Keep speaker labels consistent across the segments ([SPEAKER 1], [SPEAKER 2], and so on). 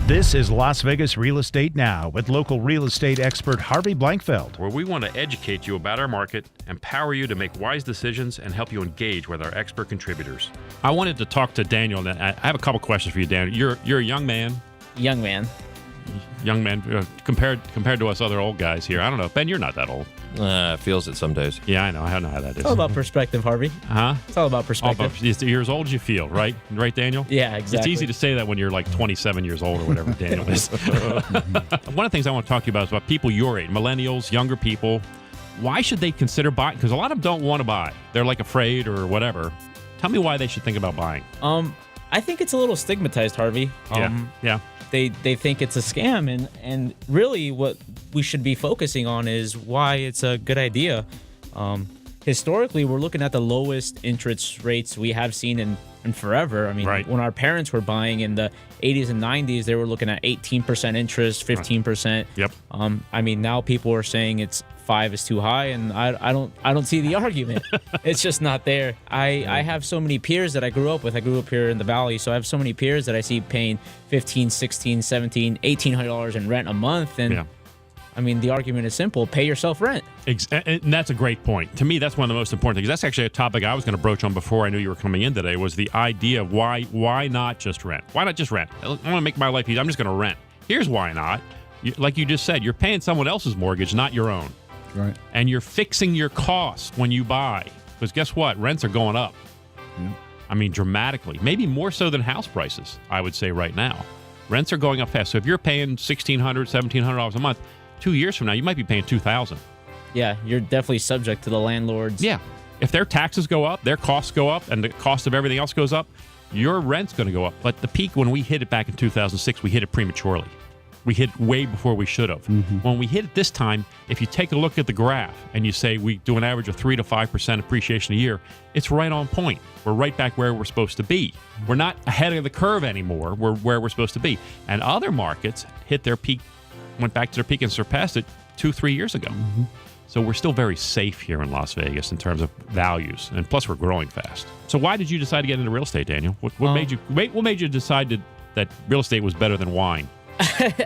[SPEAKER 1] This is Las Vegas Real Estate Now with local real estate expert Harvey Blankfeld.
[SPEAKER 2] Where we want to educate you about our market, empower you to make wise decisions, and help you engage with our expert contributors. I wanted to talk to Daniel. I have a couple questions for you, Daniel. You're a young man.
[SPEAKER 3] Young man.
[SPEAKER 2] Compared to us other old guys here. I don't know. Ben, you're not that old.
[SPEAKER 4] Feels it some days.
[SPEAKER 2] Yeah, I know how that is.
[SPEAKER 3] It's all about perspective, Harvey.
[SPEAKER 2] Huh?
[SPEAKER 3] It's all about perspective.
[SPEAKER 2] You're as old as you feel, right? Right, Daniel?
[SPEAKER 3] Yeah, exactly.
[SPEAKER 2] It's easy to say that when you're like 27 years old or whatever Daniel is. One of the things I want to talk to you about is about people your age, millennials, younger people. Why should they consider buying? Because a lot of them don't want to buy. They're like afraid or whatever. Tell me why they should think about buying.
[SPEAKER 3] I think it's a little stigmatized, Harvey.
[SPEAKER 2] Yeah.
[SPEAKER 3] They think it's a scam, and really what we should be focusing on is why it's a good idea. Historically, we're looking at the lowest interest rates we have seen in forever. I mean,
[SPEAKER 2] Right.
[SPEAKER 3] When our parents were buying in the 80s and 90s, they were looking at 18% interest, 15%.
[SPEAKER 2] Yep.
[SPEAKER 3] I mean, now people are saying it's 5 is too high, and I don't see the argument. It's just not there. I have so many peers that I grew up with. I grew up here in the Valley, so I have so many peers that I see paying $1,500, $1,600, $1,700, $1,800 in rent a month, and
[SPEAKER 2] Yeah.
[SPEAKER 3] I mean, the argument is simple: pay yourself rent.
[SPEAKER 2] And that's a great point. To me, that's one of the most important things. That's actually a topic I was going to broach on before I knew you were coming in today, was the idea of why not just rent? Why not just rent? I want to make my life easy. I'm just going to rent. Here's why not. Like you just said, you're paying someone else's mortgage, not your own.
[SPEAKER 5] Right.
[SPEAKER 2] And you're fixing your costs when you buy. Because guess what? Rents are going up.
[SPEAKER 5] Yeah.
[SPEAKER 2] I mean, dramatically. Maybe more so than house prices, I would say right now. Rents are going up fast. So if you're paying $1,600, $1,700 a month, 2 years from now, you might be paying $2,000.
[SPEAKER 3] Yeah, you're definitely subject to the landlords.
[SPEAKER 2] Yeah. If their taxes go up, their costs go up, and the cost of everything else goes up, your rent's going to go up. But the peak, when we hit it back in 2006, we hit it prematurely. We hit it way before we should have.
[SPEAKER 5] Mm-hmm.
[SPEAKER 2] When we hit it this time, if you take a look at the graph and you say we do an average of 3 to 5% appreciation a year, it's right on point. We're right back where we're supposed to be. We're not ahead of the curve anymore. We're where we're supposed to be. And other markets hit their peak, went back to their peak and surpassed it 2-3 years ago.
[SPEAKER 5] Mm-hmm.
[SPEAKER 2] So we're still very safe here in Las Vegas in terms of values, and plus we're growing fast. So why did you decide to get into real estate, Daniel? What made you decide that real estate was better than wine?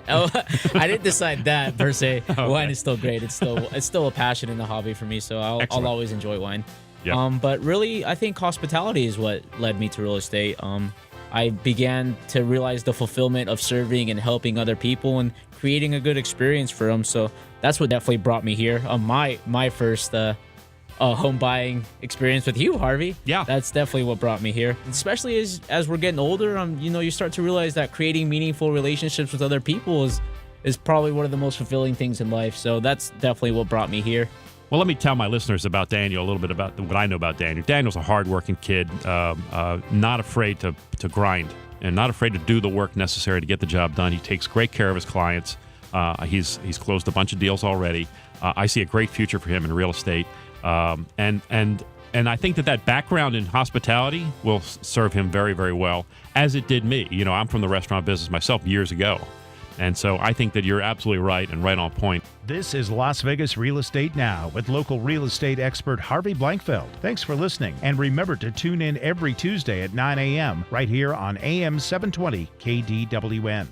[SPEAKER 3] Oh, I didn't decide that per se.
[SPEAKER 2] Okay.
[SPEAKER 3] Wine is still great. It's still a passion and a hobby for me. So I'll always enjoy wine.
[SPEAKER 2] Yeah.
[SPEAKER 3] But really, I think hospitality is what led me to real estate. I began to realize the fulfillment of serving and helping other people and creating a good experience for them. So that's what definitely brought me here. My first home buying experience with you, Harvey.
[SPEAKER 2] Yeah.
[SPEAKER 3] That's definitely what brought me here. Especially as we're getting older, you start to realize that creating meaningful relationships with other people is probably one of the most fulfilling things in life. So that's definitely what brought me here.
[SPEAKER 2] Well, let me tell my listeners about Daniel, a little bit about what I know about Daniel. Daniel's a hardworking kid, not afraid to grind and not afraid to do the work necessary to get the job done. He takes great care of his clients. He's closed a bunch of deals already. I see a great future for him in real estate. And I think that background in hospitality will serve him very, very well, as it did me. I'm from the restaurant business myself years ago. And so I think that you're absolutely right and right on point.
[SPEAKER 1] This is Las Vegas Real Estate Now with local real estate expert Harvey Blankfeld. Thanks for listening. And remember to tune in every Tuesday at 9 a.m. right here on AM 720 KDWN.